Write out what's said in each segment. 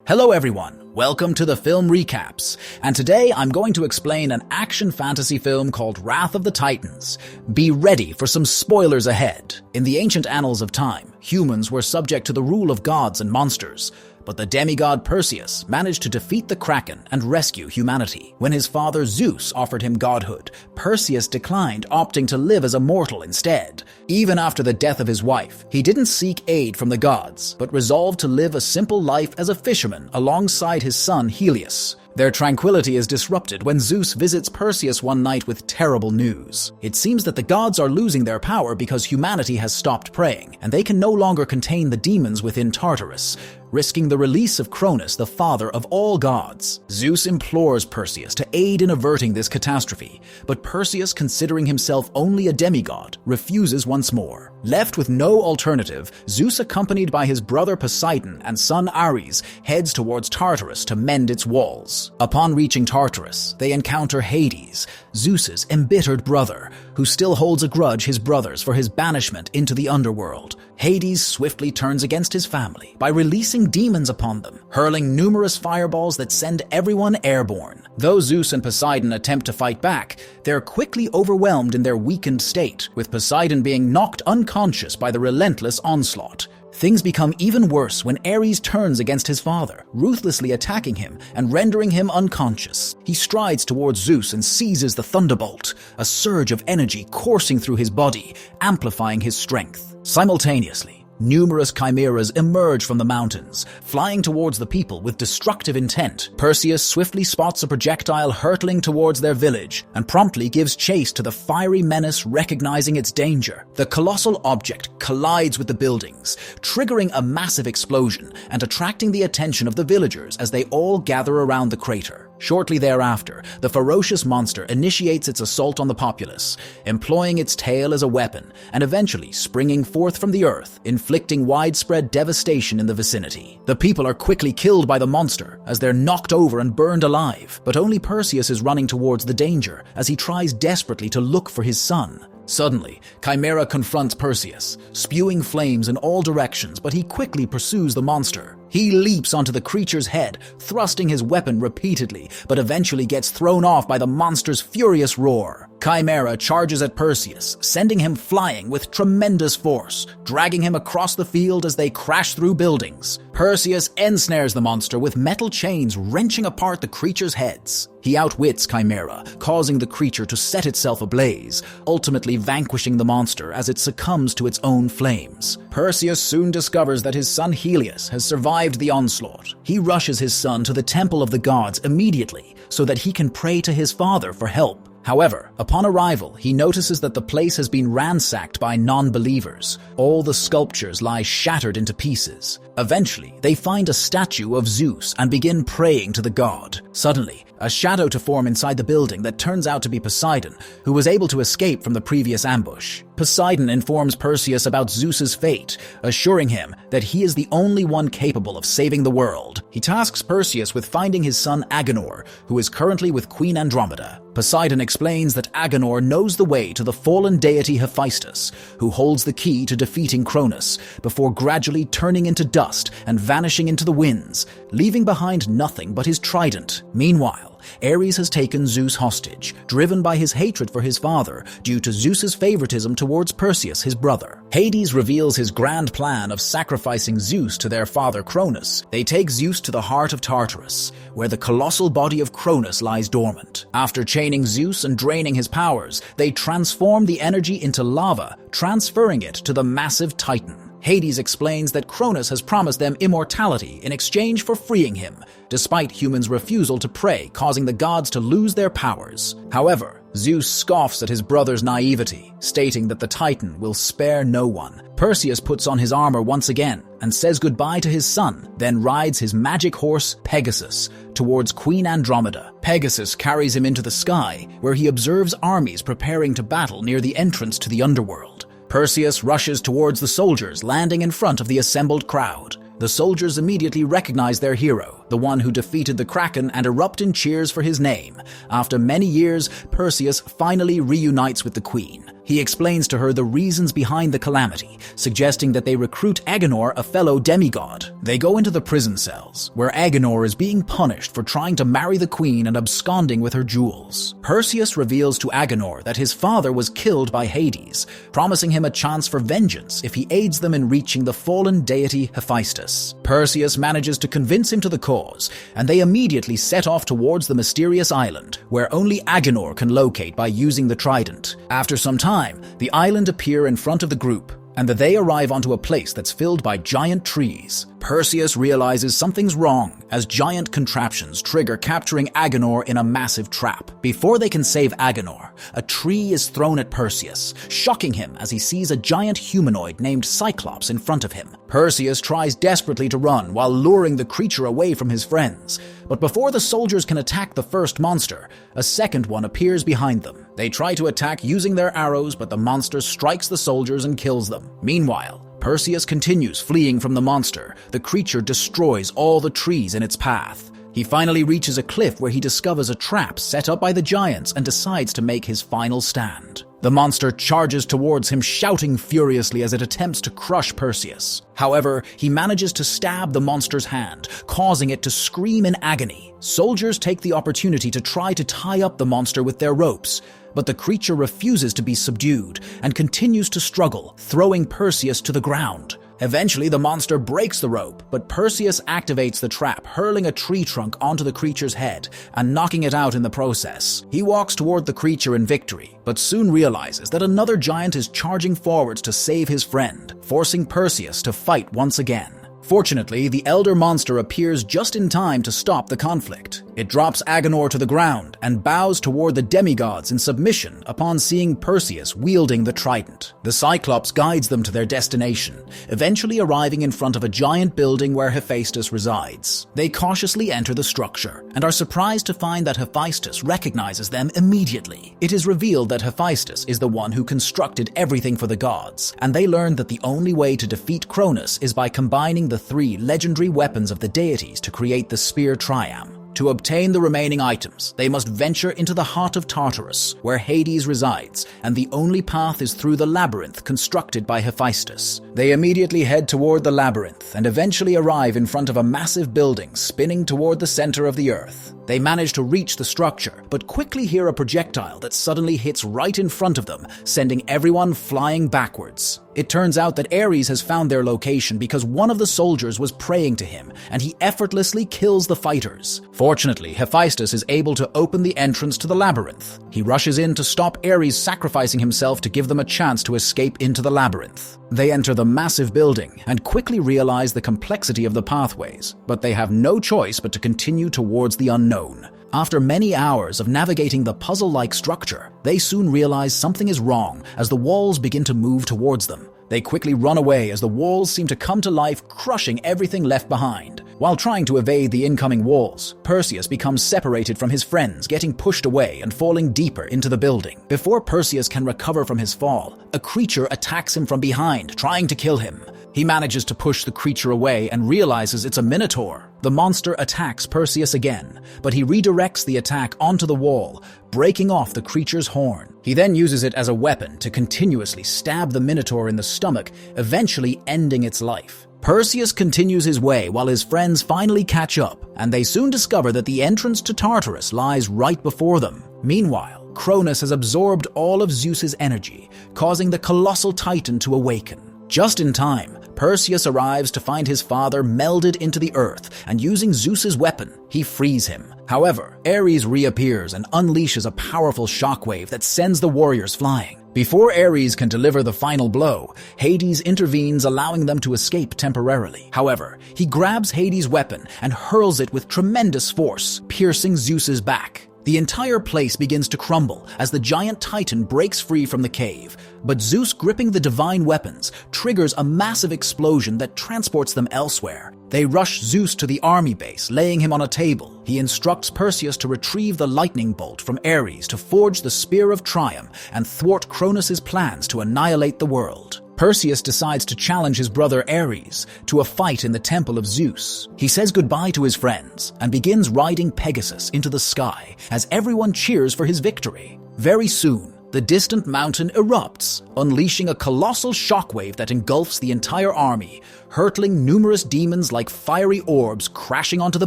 Hello everyone, welcome to the Film Recaps, and today I'm going to explain an action fantasy film called Wrath of the Titans. Be ready for some spoilers ahead. In the ancient annals of time, humans were subject to the rule of gods and monsters, but the demigod Perseus managed to defeat the Kraken and rescue humanity. When his father Zeus offered him godhood, Perseus declined, opting to live as a mortal instead. Even after the death of his wife, he didn't seek aid from the gods, but resolved to live a simple life as a fisherman alongside his son Helios. Their tranquility is disrupted when Zeus visits Perseus one night with terrible news. It seems that the gods are losing their power because humanity has stopped praying, and they can no longer contain the demons within Tartarus, risking the release of Cronus, the father of all gods. Zeus implores Perseus to aid in averting this catastrophe, but Perseus, considering himself only a demigod, refuses once more. Left with no alternative, Zeus, accompanied by his brother Poseidon and son Ares, heads towards Tartarus to mend its walls. Upon reaching Tartarus, they encounter Hades, Zeus's embittered brother, who still holds a grudge his brothers for his banishment into the Underworld. Hades swiftly turns against his family by releasing demons upon them, hurling numerous fireballs that send everyone airborne. Though Zeus and Poseidon attempt to fight back, they're quickly overwhelmed in their weakened state, with Poseidon being knocked unconscious by the relentless onslaught. Things become even worse when Ares turns against his father, ruthlessly attacking him and rendering him unconscious. He strides towards Zeus and seizes the thunderbolt, a surge of energy coursing through his body, amplifying his strength. Simultaneously, numerous chimeras emerge from the mountains, flying towards the people with destructive intent. Perseus swiftly spots a projectile hurtling towards their village and promptly gives chase to the fiery menace, recognizing its danger. The colossal object collides with the buildings, triggering a massive explosion and attracting the attention of the villagers as they all gather around the crater. Shortly thereafter, the ferocious monster initiates its assault on the populace, employing its tail as a weapon and eventually springing forth from the earth, inflicting widespread devastation in the vicinity. The people are quickly killed by the monster as they're knocked over and burned alive, but only Perseus is running towards the danger as he tries desperately to look for his son. Suddenly, Chimera confronts Perseus, spewing flames in all directions, but he quickly pursues the monster. He leaps onto the creature's head, thrusting his weapon repeatedly, but eventually gets thrown off by the monster's furious roar. Chimera charges at Perseus, sending him flying with tremendous force, dragging him across the field as they crash through buildings. Perseus ensnares the monster with metal chains wrenching apart the creature's heads. He outwits Chimera, causing the creature to set itself ablaze, ultimately vanquishing the monster as it succumbs to its own flames. Perseus soon discovers that his son Helios has survived the onslaught. He rushes his son to the temple of the gods immediately so that he can pray to his father for help. However, upon arrival, he notices that the place has been ransacked by non-believers. All the sculptures lie shattered into pieces. Eventually, they find a statue of Zeus and begin praying to the god. Suddenly, a shadow to form inside the building that turns out to be Poseidon, who was able to escape from the previous ambush. Poseidon informs Perseus about Zeus's fate, assuring him that he is the only one capable of saving the world. He tasks Perseus with finding his son Agenor, who is currently with Queen Andromeda. Poseidon explains that Agenor knows the way to the fallen deity Hephaestus, who holds the key to defeating Cronus, before gradually turning into dust and vanishing into the winds, leaving behind nothing but his trident. Meanwhile, Ares has taken Zeus hostage, driven by his hatred for his father due to Zeus's favoritism towards Perseus, his brother. Hades reveals his grand plan of sacrificing Zeus to their father Cronus. They take Zeus to the heart of Tartarus, where the colossal body of Cronus lies dormant. After chaining Zeus and draining his powers, they transform the energy into lava, transferring it to the massive Titan. Hades explains that Cronus has promised them immortality in exchange for freeing him, despite humans' refusal to pray, causing the gods to lose their powers. However, Zeus scoffs at his brother's naivety, stating that the Titan will spare no one. Perseus puts on his armor once again and says goodbye to his son, then rides his magic horse, Pegasus, towards Queen Andromeda. Pegasus carries him into the sky, where he observes armies preparing to battle near the entrance to the Underworld. Perseus rushes towards the soldiers, landing in front of the assembled crowd. The soldiers immediately recognize their hero, the one who defeated the Kraken, and erupt in cheers for his name. After many years, Perseus finally reunites with the queen. He explains to her the reasons behind the calamity, suggesting that they recruit Agenor, a fellow demigod. They go into the prison cells, where Agenor is being punished for trying to marry the queen and absconding with her jewels. Perseus reveals to Agenor that his father was killed by Hades, promising him a chance for vengeance if he aids them in reaching the fallen deity Hephaestus. Perseus manages to convince him to the cause, and they immediately set off towards the mysterious island, where only Agenor can locate by using the trident. After some time, the island appear in front of the group, and they arrive onto a place that's filled by giant trees. Perseus realizes something's wrong as giant contraptions trigger, capturing Agenor in a massive trap. Before they can save Agenor, a tree is thrown at Perseus, shocking him as he sees a giant humanoid named Cyclops in front of him. Perseus tries desperately to run while luring the creature away from his friends, but before the soldiers can attack the first monster, a second one appears behind them. They try to attack using their arrows, but the monster strikes the soldiers and kills them. Meanwhile, Perseus continues fleeing from the monster. The creature destroys all the trees in its path. He finally reaches a cliff where he discovers a trap set up by the giants and decides to make his final stand. The monster charges towards him, shouting furiously as it attempts to crush Perseus. However, he manages to stab the monster's hand, causing it to scream in agony. Soldiers take the opportunity to try to tie up the monster with their ropes, but the creature refuses to be subdued and continues to struggle, throwing Perseus to the ground. Eventually, the monster breaks the rope, but Perseus activates the trap, hurling a tree trunk onto the creature's head and knocking it out in the process. He walks toward the creature in victory, but soon realizes that another giant is charging forwards to save his friend, forcing Perseus to fight once again. Fortunately, the elder monster appears just in time to stop the conflict. It drops Agenor to the ground and bows toward the demigods in submission upon seeing Perseus wielding the trident. The Cyclops guides them to their destination, eventually arriving in front of a giant building where Hephaestus resides. They cautiously enter the structure and are surprised to find that Hephaestus recognizes them immediately. It is revealed that Hephaestus is the one who constructed everything for the gods, and they learn that the only way to defeat Cronus is by combining the 3 legendary weapons of the deities to create the spear Triam. To obtain the remaining items, they must venture into the heart of Tartarus, where Hades resides, and the only path is through the labyrinth constructed by Hephaestus. They immediately head toward the labyrinth and eventually arrive in front of a massive building spinning toward the center of the earth. They manage to reach the structure, but quickly hear a projectile that suddenly hits right in front of them, sending everyone flying backwards. It turns out that Ares has found their location because one of the soldiers was praying to him, and he effortlessly kills the fighters. Fortunately, Hephaestus is able to open the entrance to the labyrinth. He rushes in to stop Ares sacrificing himself to give them a chance to escape into the labyrinth. They enter the massive building and quickly realize the complexity of the pathways, but they have no choice but to continue towards the unknown. After many hours of navigating the puzzle-like structure, they soon realize something is wrong as the walls begin to move towards them. They quickly run away as the walls seem to come to life, crushing everything left behind. While trying to evade the incoming walls, Perseus becomes separated from his friends, getting pushed away and falling deeper into the building. Before Perseus can recover from his fall, a creature attacks him from behind, trying to kill him. He manages to push the creature away and realizes it's a minotaur. The monster attacks Perseus again, but he redirects the attack onto the wall, breaking off the creature's horn. He then uses it as a weapon to continuously stab the minotaur in the stomach, eventually ending its life. Perseus continues his way while his friends finally catch up, and they soon discover that the entrance to Tartarus lies right before them. Meanwhile, Cronus has absorbed all of Zeus's energy, causing the colossal titan to awaken. Just in time, Perseus arrives to find his father melded into the earth, and using Zeus's weapon, he frees him. However, Ares reappears and unleashes a powerful shockwave that sends the warriors flying. Before Ares can deliver the final blow, Hades intervenes, allowing them to escape temporarily. However, he grabs Hades' weapon and hurls it with tremendous force, piercing Zeus's back. The entire place begins to crumble as the giant titan breaks free from the cave, but Zeus, gripping the divine weapons, triggers a massive explosion that transports them elsewhere. They rush Zeus to the army base, laying him on a table. He instructs Perseus to retrieve the lightning bolt from Ares to forge the Spear of Triumph and thwart Cronus' plans to annihilate the world. Perseus decides to challenge his brother Ares to a fight in the temple of Zeus. He says goodbye to his friends and begins riding Pegasus into the sky as everyone cheers for his victory. Very soon, the distant mountain erupts, unleashing a colossal shockwave that engulfs the entire army, hurtling numerous demons like fiery orbs crashing onto the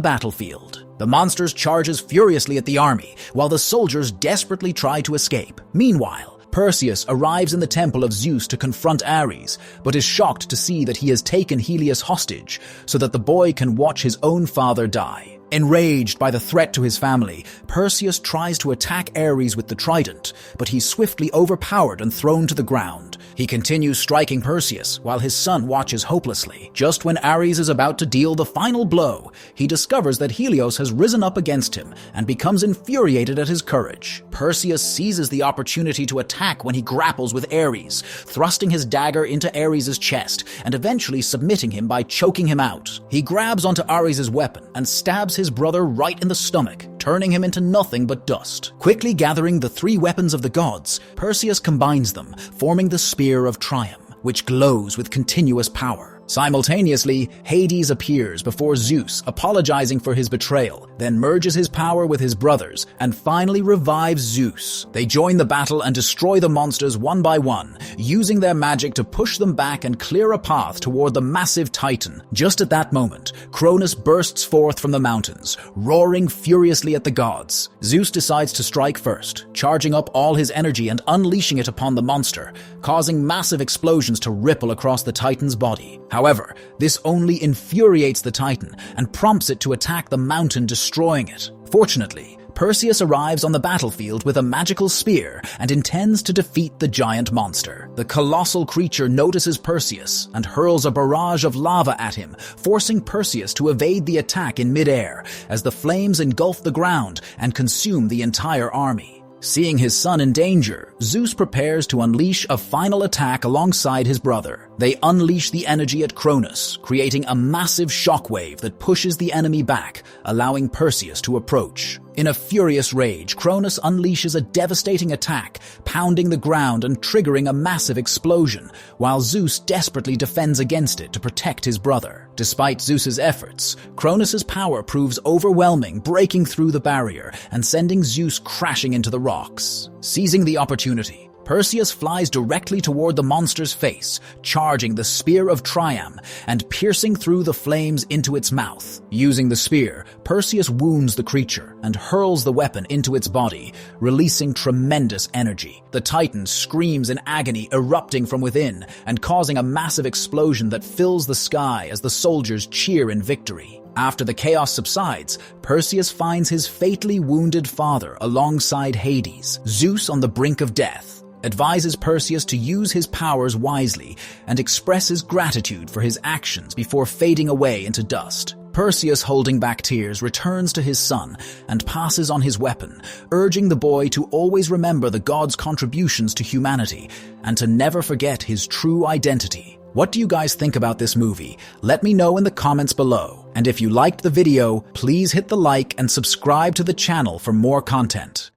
battlefield. The monsters charges furiously at the army, while the soldiers desperately try to escape. Meanwhile, Perseus arrives in the temple of Zeus to confront Ares, but is shocked to see that he has taken Helios hostage so that the boy can watch his own father die. Enraged by the threat to his family, Perseus tries to attack Ares with the trident, but he's swiftly overpowered and thrown to the ground. He continues striking Perseus while his son watches hopelessly. Just when Ares is about to deal the final blow, he discovers that Helios has risen up against him and becomes infuriated at his courage. Perseus seizes the opportunity to attack when he grapples with Ares, thrusting his dagger into Ares' chest and eventually submitting him by choking him out. He grabs onto Ares' weapon and stabs his brother right in the stomach, turning him into nothing but dust. Quickly gathering the three weapons of the gods, Perseus combines them, forming the Spear of Triumph, which glows with continuous power. Simultaneously, Hades appears before Zeus, apologizing for his betrayal, then merges his power with his brothers, and finally revives Zeus. They join the battle and destroy the monsters one by one, using their magic to push them back and clear a path toward the massive Titan. Just at that moment, Cronus bursts forth from the mountains, roaring furiously at the gods. Zeus decides to strike first, charging up all his energy and unleashing it upon the monster, causing massive explosions to ripple across the Titan's body. However, this only infuriates the Titan and prompts it to attack the mountain, destroying it. Fortunately, Perseus arrives on the battlefield with a magical spear and intends to defeat the giant monster. The colossal creature notices Perseus and hurls a barrage of lava at him, forcing Perseus to evade the attack in midair as the flames engulf the ground and consume the entire army. Seeing his son in danger, Zeus prepares to unleash a final attack alongside his brother. They unleash the energy at Cronus, creating a massive shockwave that pushes the enemy back, allowing Perseus to approach. In a furious rage, Cronus unleashes a devastating attack, pounding the ground and triggering a massive explosion, while Zeus desperately defends against it to protect his brother. Despite Zeus's efforts, Cronus's power proves overwhelming, breaking through the barrier and sending Zeus crashing into the rocks. Seizing the opportunity, Perseus flies directly toward the monster's face, charging the Spear of Triumph and piercing through the flames into its mouth. Using the spear, Perseus wounds the creature and hurls the weapon into its body, releasing tremendous energy. The Titan screams in agony, erupting from within and causing a massive explosion that fills the sky as the soldiers cheer in victory. After the chaos subsides, Perseus finds his fatally wounded father alongside Hades. Zeus, on the brink of death, advises Perseus to use his powers wisely and expresses gratitude for his actions before fading away into dust. Perseus, holding back tears, returns to his son and passes on his weapon, urging the boy to always remember the gods' contributions to humanity and to never forget his true identity. What do you guys think about this movie? Let me know in the comments below. And if you liked the video, please hit the like and subscribe to the channel for more content.